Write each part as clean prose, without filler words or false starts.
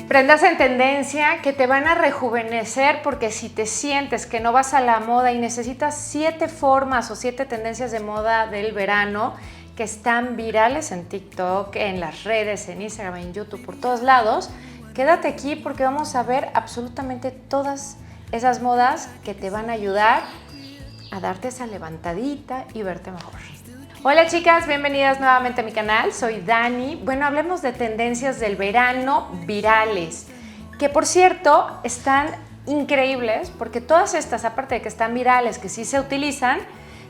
Prendas en tendencia que te van a rejuvenecer, porque si te sientes que no vas a la moda y necesitas 7 formas o 7 tendencias de moda del verano que están virales en TikTok, en las redes, en Instagram, en YouTube, por todos lados, quédate aquí porque vamos a ver absolutamente todas esas modas que te van a ayudar a darte esa levantadita y verte mejor. Hola chicas, bienvenidas nuevamente a mi canal, soy Dani. Bueno, hablemos de tendencias del verano virales, que por cierto están increíbles porque todas estas, aparte de que están virales, que sí se utilizan,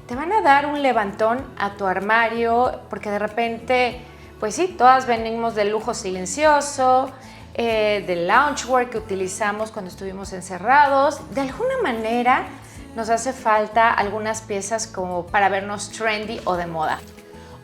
te van a dar un levantón a tu armario, porque de repente, pues sí, todas venimos del lujo silencioso, del loungewear que utilizamos cuando estuvimos encerrados. De alguna manera nos hace falta algunas piezas como para vernos trendy o de moda.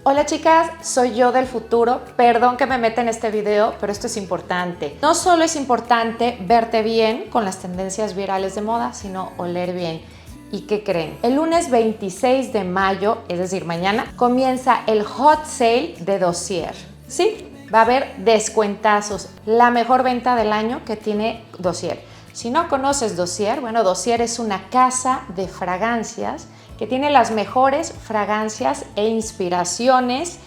Hola chicas, soy yo del futuro. Perdón que me meta en este video, pero esto es importante. No solo es importante verte bien con las tendencias virales de moda, sino oler bien. ¿Y qué creen? El lunes 26 de mayo, es decir, mañana, comienza el Hot Sale de Dossier. Sí, va a haber descuentazos. La mejor venta del año que tiene Dossier. Si no conoces Dossier, bueno, Dossier es una casa de fragancias que tiene las mejores fragancias e inspiraciones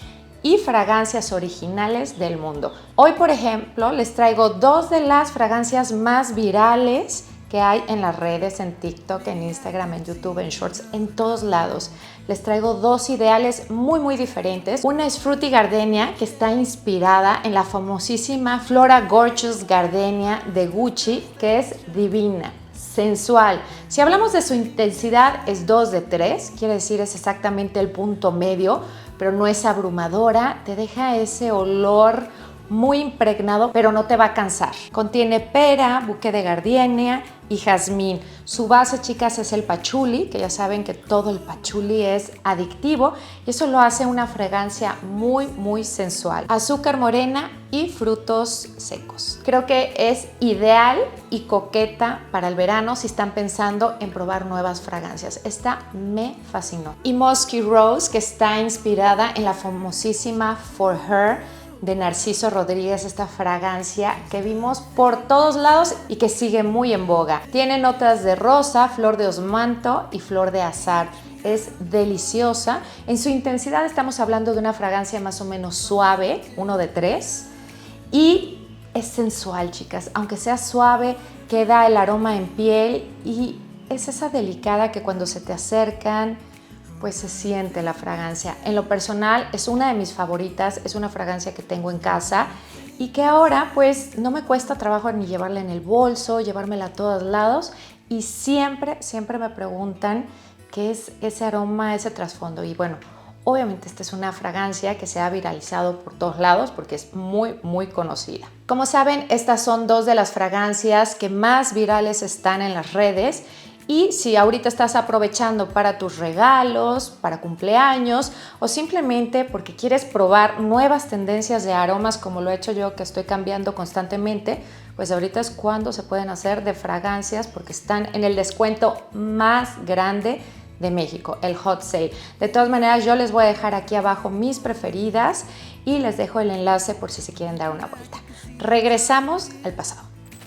y fragancias originales del mundo. Hoy, por ejemplo, les traigo 2 de las fragancias más virales que hay en las redes, en TikTok, en Instagram, en YouTube, en Shorts, en todos lados. Les traigo 2 ideales muy diferentes. Una es Fruity Gardenia, que está inspirada en la famosísima Flora Gorgeous Gardenia de Gucci, que es divina, sensual. Si hablamos de su intensidad, es 2 de 3, quiere decir es exactamente el punto medio, pero no es abrumadora, te deja ese olor muy impregnado, pero no te va a cansar. Contiene pera, buque de gardenia y jazmín. Su base, chicas, es el pachuli, que ya saben que todo el pachuli es adictivo y eso lo hace una fragancia muy sensual. Azúcar morena y frutos secos. Creo que es ideal y coqueta para el verano si están pensando en probar nuevas fragancias. Esta me fascinó. Y Musky Rose, que está inspirada en la famosísima For Her de Narciso Rodríguez, esta fragancia que vimos por todos lados y que sigue muy en boga. Tiene notas de rosa, flor de osmanto y flor de azahar. Es deliciosa. En su intensidad estamos hablando de una fragancia más o menos suave, 1 de 3. Y es sensual, chicas. Aunque sea suave, queda el aroma en piel y es esa delicada que cuando se te acercan, pues se siente la fragancia. En lo personal es una de mis favoritas, es una fragancia que tengo en casa y que ahora pues no me cuesta trabajo ni llevarla en el bolso, llevármela a todos lados y siempre me preguntan qué es ese aroma, ese trasfondo. Y bueno, obviamente esta es una fragancia que se ha viralizado por todos lados porque es muy conocida. Como saben, estas son 2 de las fragancias que más virales están en las redes. Y si ahorita estás aprovechando para tus regalos, para cumpleaños o simplemente porque quieres probar nuevas tendencias de aromas como lo he hecho yo, que estoy cambiando constantemente, pues ahorita es cuando se pueden hacer de fragancias porque están en el descuento más grande de México, el Hot Sale. De todas maneras, yo les voy a dejar aquí abajo mis preferidas y les dejo el enlace por si se quieren dar una vuelta. Regresamos al pasado.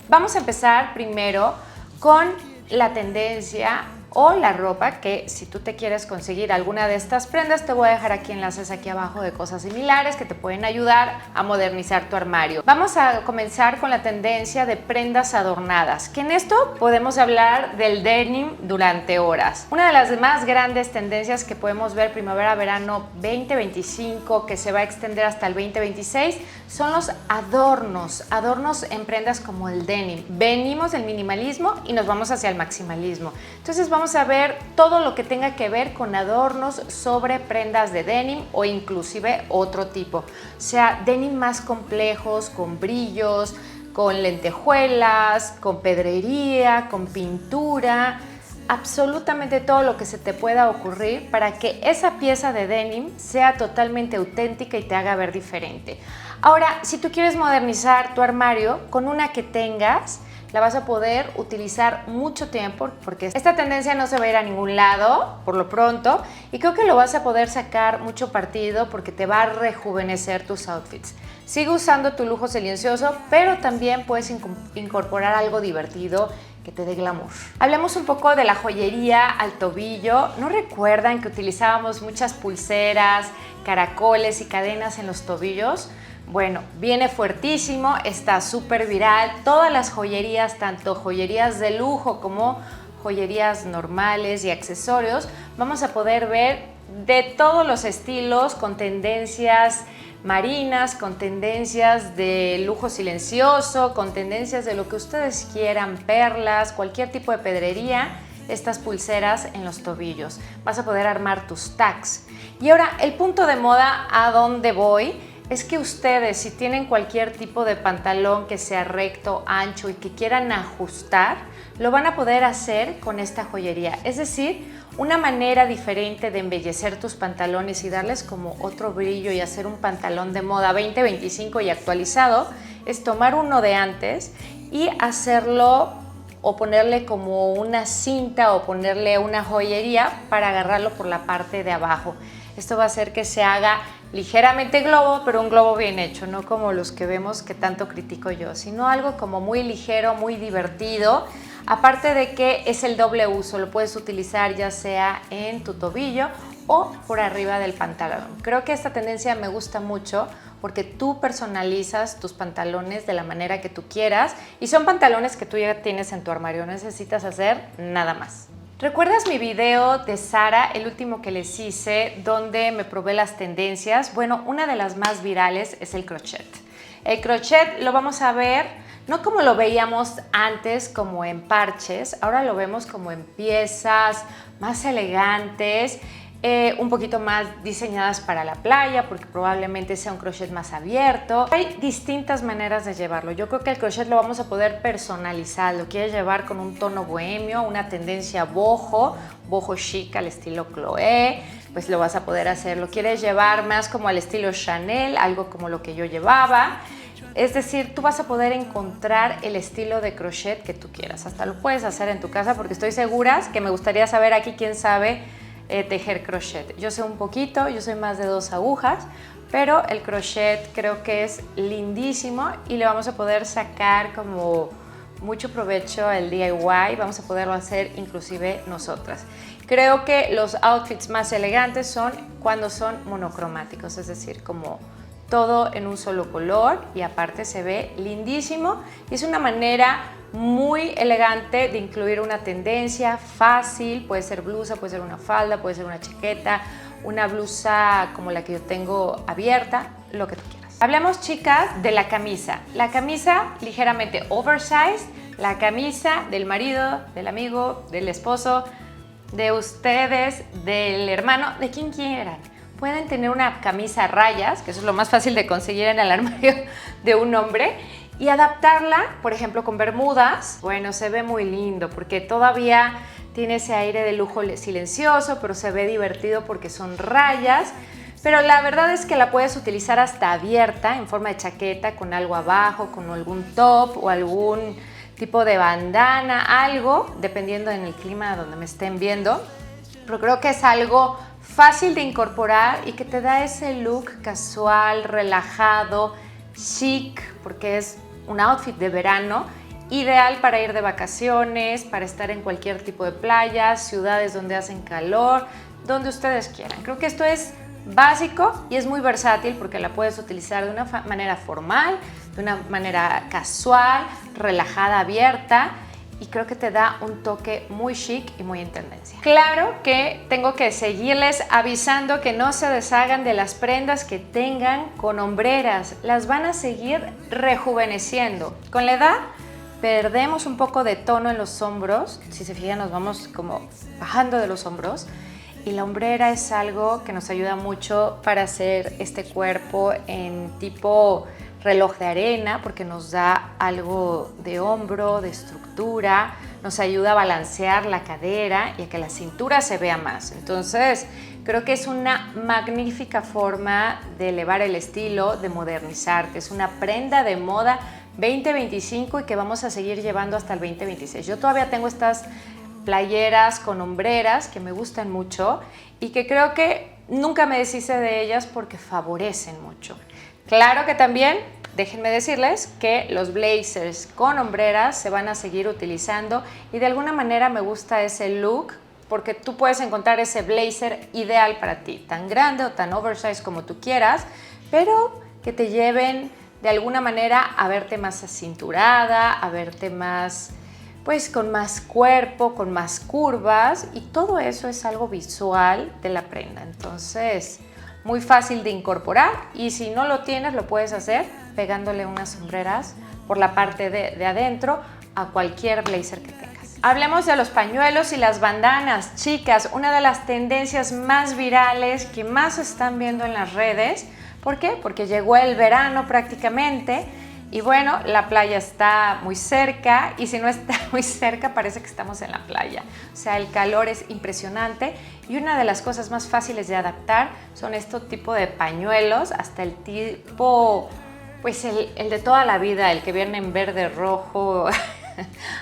Vamos a empezar primero con la tendencia o la ropa, que si tú te quieres conseguir alguna de estas prendas, te voy a dejar aquí enlaces aquí abajo de cosas similares que te pueden ayudar a modernizar tu armario. Vamos a comenzar con la tendencia de prendas adornadas, que en esto podemos hablar del denim durante horas. Una de las más grandes tendencias que podemos ver primavera-verano 2025, que se va a extender hasta el 2026, son los adornos en prendas como el denim. Venimos del minimalismo y nos vamos hacia el maximalismo. Entonces vamos a ver todo lo que tenga que ver con adornos sobre prendas de denim o inclusive otro tipo. O sea, denim más complejos, con brillos, con lentejuelas, con pedrería, con pintura, absolutamente todo lo que se te pueda ocurrir para que esa pieza de denim sea totalmente auténtica y te haga ver diferente. Ahora, si tú quieres modernizar tu armario con una que tengas, la vas a poder utilizar mucho tiempo porque esta tendencia no se va a ir a ningún lado por lo pronto y creo que lo vas a poder sacar mucho partido porque te va a rejuvenecer tus outfits. Sigue usando tu lujo silencioso, pero también puedes incorporar algo divertido que te dé glamour. Hablemos un poco de la joyería al tobillo. ¿No recuerdan que utilizábamos muchas pulseras, caracoles y cadenas en los tobillos? Bueno, viene fuertísimo, está súper viral. Todas las joyerías, tanto joyerías de lujo como joyerías normales y accesorios, vamos a poder ver de todos los estilos, con tendencias marinas, con tendencias de lujo silencioso, con tendencias de lo que ustedes quieran, perlas, cualquier tipo de pedrería, estas pulseras en los tobillos. Vas a poder armar tus tags. Y ahora, el punto de moda a donde voy es que ustedes, si tienen cualquier tipo de pantalón que sea recto, ancho y que quieran ajustar, lo van a poder hacer con esta joyería. Es decir, una manera diferente de embellecer tus pantalones y darles como otro brillo y hacer un pantalón de moda 2025 y actualizado es tomar uno de antes y hacerlo o ponerle como una cinta o ponerle una joyería para agarrarlo por la parte de abajo. Esto va a hacer que se haga ligeramente globo, pero un globo bien hecho, no como los que vemos que tanto critico yo, sino algo como muy ligero, muy divertido. Aparte de que es el doble uso, lo puedes utilizar ya sea en tu tobillo o por arriba del pantalón. Creo que esta tendencia me gusta mucho porque tú personalizas tus pantalones de la manera que tú quieras y son pantalones que tú ya tienes en tu armario, no necesitas hacer nada más. ¿Recuerdas mi video de Sara, el último que les hice, donde me probé las tendencias? Bueno, una de las más virales es el crochet. El crochet lo vamos a ver no como lo veíamos antes, como en parches, ahora lo vemos como en piezas más elegantes, un poquito más diseñadas para la playa, porque probablemente sea un crochet más abierto. Hay distintas maneras de llevarlo. Yo creo que el crochet lo vamos a poder personalizar. Lo quieres llevar con un tono bohemio, una tendencia boho chic al estilo Chloé, pues lo vas a poder hacer. Lo quieres llevar más como al estilo Chanel, algo como lo que yo llevaba. Es decir, tú vas a poder encontrar el estilo de crochet que tú quieras. Hasta lo puedes hacer en tu casa porque estoy segura que me gustaría saber aquí quién sabe tejer crochet. Yo sé un poquito, yo soy más de 2 agujas, pero el crochet creo que es lindísimo y le vamos a poder sacar como mucho provecho al DIY. Vamos a poderlo hacer inclusive nosotras. Creo que los outfits más elegantes son cuando son monocromáticos, es decir, como todo en un solo color y aparte se ve lindísimo y es una manera muy elegante de incluir una tendencia fácil. Puede ser blusa, puede ser una falda, puede ser una chaqueta, una blusa como la que yo tengo abierta, lo que tú quieras. Hablemos, chicas, de la camisa. La camisa ligeramente oversized, la camisa del marido, del amigo, del esposo, de ustedes, del hermano, de quien quieran. Pueden tener una camisa a rayas, que eso es lo más fácil de conseguir en el armario de un hombre, y adaptarla, por ejemplo, con bermudas. Bueno, se ve muy lindo porque todavía tiene ese aire de lujo silencioso, pero se ve divertido porque son rayas. Pero la verdad es que la puedes utilizar hasta abierta, en forma de chaqueta, con algo abajo, con algún top o algún tipo de bandana, algo, dependiendo en el clima donde me estén viendo. Pero creo que es algo fácil de incorporar y que te da ese look casual, relajado, chic, porque es un outfit de verano, ideal para ir de vacaciones, para estar en cualquier tipo de playa, ciudades donde hacen calor, donde ustedes quieran. Creo que esto es básico y es muy versátil porque la puedes utilizar de una manera formal, de una manera casual, relajada, abierta, y creo que te da un toque muy chic y muy en tendencia. Claro que tengo que seguirles avisando que no se deshagan de las prendas que tengan con hombreras. Las van a seguir rejuveneciendo. Con la edad perdemos un poco de tono en los hombros. Si se fijan, nos vamos como bajando de los hombros. Y la hombrera es algo que nos ayuda mucho para hacer este cuerpo en tipo reloj de arena, porque nos da algo de hombro, de estructura, nos ayuda a balancear la cadera y a que la cintura se vea más. Entonces, creo que es una magnífica forma de elevar el estilo, de modernizarte. Es una prenda de moda 2025 y que vamos a seguir llevando hasta el 2026. Yo todavía tengo estas playeras con hombreras que me gustan mucho y que creo que nunca me deshice de ellas porque favorecen mucho. Claro que también, déjenme decirles que los blazers con hombreras se van a seguir utilizando y de alguna manera me gusta ese look porque tú puedes encontrar ese blazer ideal para ti, tan grande o tan oversize como tú quieras, pero que te lleven de alguna manera a verte más acinturada, a verte más, pues con más cuerpo, con más curvas, y todo eso es algo visual de la prenda. Entonces, muy fácil de incorporar, y si no lo tienes, lo puedes hacer pegándole unas sombreras por la parte de adentro a cualquier blazer que tengas. Hablemos de los pañuelos y las bandanas. Chicas, una de las tendencias más virales que más se están viendo en las redes. ¿Por qué? Porque llegó el verano prácticamente y bueno, la playa está muy cerca y si no está muy cerca parece que estamos en la playa. O sea, el calor es impresionante y una de las cosas más fáciles de adaptar son estos tipos de pañuelos, hasta el tipo, pues el de toda la vida, el que viene en verde, rojo,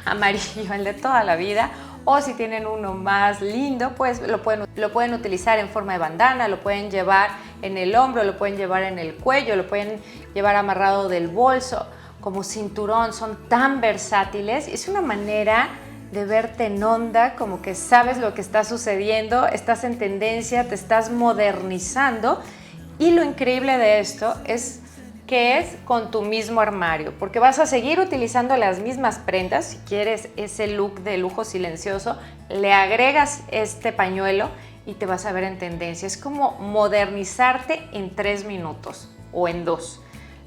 amarillo, el de toda la vida. O si tienen uno más lindo, pues lo pueden utilizar en forma de bandana, lo pueden llevar en el hombro, lo pueden llevar en el cuello, lo pueden llevar amarrado del bolso, como cinturón. Son tan versátiles. Es una manera de verte en onda, como que sabes lo que está sucediendo, estás en tendencia, te estás modernizando. Y lo increíble de esto es que es con tu mismo armario, porque vas a seguir utilizando las mismas prendas. Si quieres ese look de lujo silencioso, le agregas este pañuelo y te vas a ver en tendencia. Es como modernizarte en 3 minutos o en 2.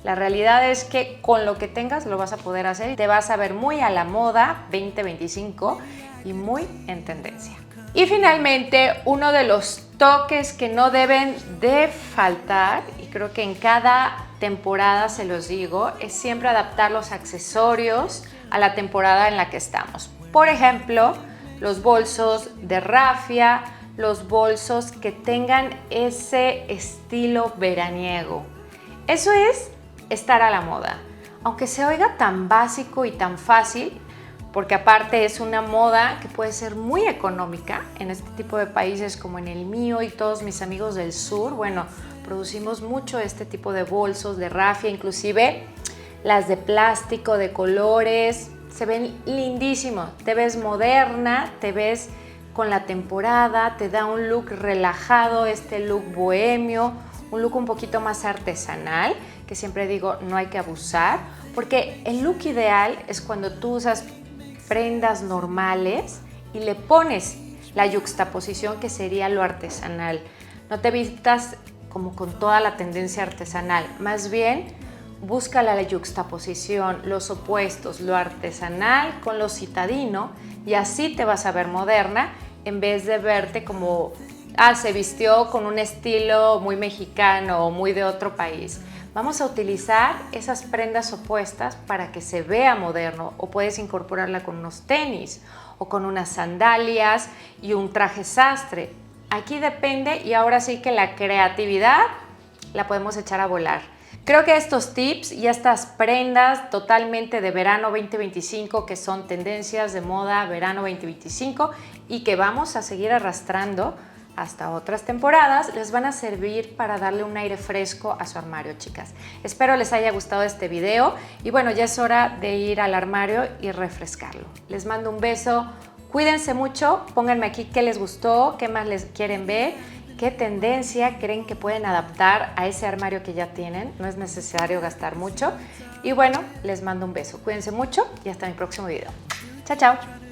La realidad es que con lo que tengas lo vas a poder hacer y te vas a ver muy a la moda 2025 y muy en tendencia. Y finalmente, uno de los toques que no deben de faltar, y creo que en cada temporada se los digo, es siempre adaptar los accesorios a la temporada en la que estamos. Por ejemplo, los bolsos de rafia, los bolsos que tengan ese estilo veraniego. Eso es estar a la moda. Aunque se oiga tan básico y tan fácil, porque aparte es una moda que puede ser muy económica en este tipo de países como en el mío y todos mis amigos del sur. Bueno, producimos mucho este tipo de bolsos de rafia, inclusive las de plástico, de colores, se ven lindísimos. Te ves moderna, te ves con la temporada, te da un look relajado, este look bohemio, un look un poquito más artesanal, que siempre digo no hay que abusar, porque el look ideal es cuando tú usas prendas normales y le pones la yuxtaposición que sería lo artesanal. No te vistas como con toda la tendencia artesanal, más bien busca la yuxtaposición, los opuestos, lo artesanal con lo citadino, y así te vas a ver moderna en vez de verte como se vistió con un estilo muy mexicano o muy de otro país. Vamos a utilizar esas prendas opuestas para que se vea moderno, o puedes incorporarla con unos tenis o con unas sandalias y un traje sastre. Aquí depende, y ahora sí que la creatividad la podemos echar a volar. Creo que estos tips y estas prendas totalmente de verano 2025, que son tendencias de moda verano 2025 y que vamos a seguir arrastrando hasta otras temporadas, les van a servir para darle un aire fresco a su armario, chicas. Espero les haya gustado este video y bueno, ya es hora de ir al armario y refrescarlo. Les mando un beso, cuídense mucho, pónganme aquí qué les gustó, qué más les quieren ver, qué tendencia creen que pueden adaptar a ese armario que ya tienen. No es necesario gastar mucho. Y bueno, les mando un beso, cuídense mucho y hasta mi próximo video. Chao, chao.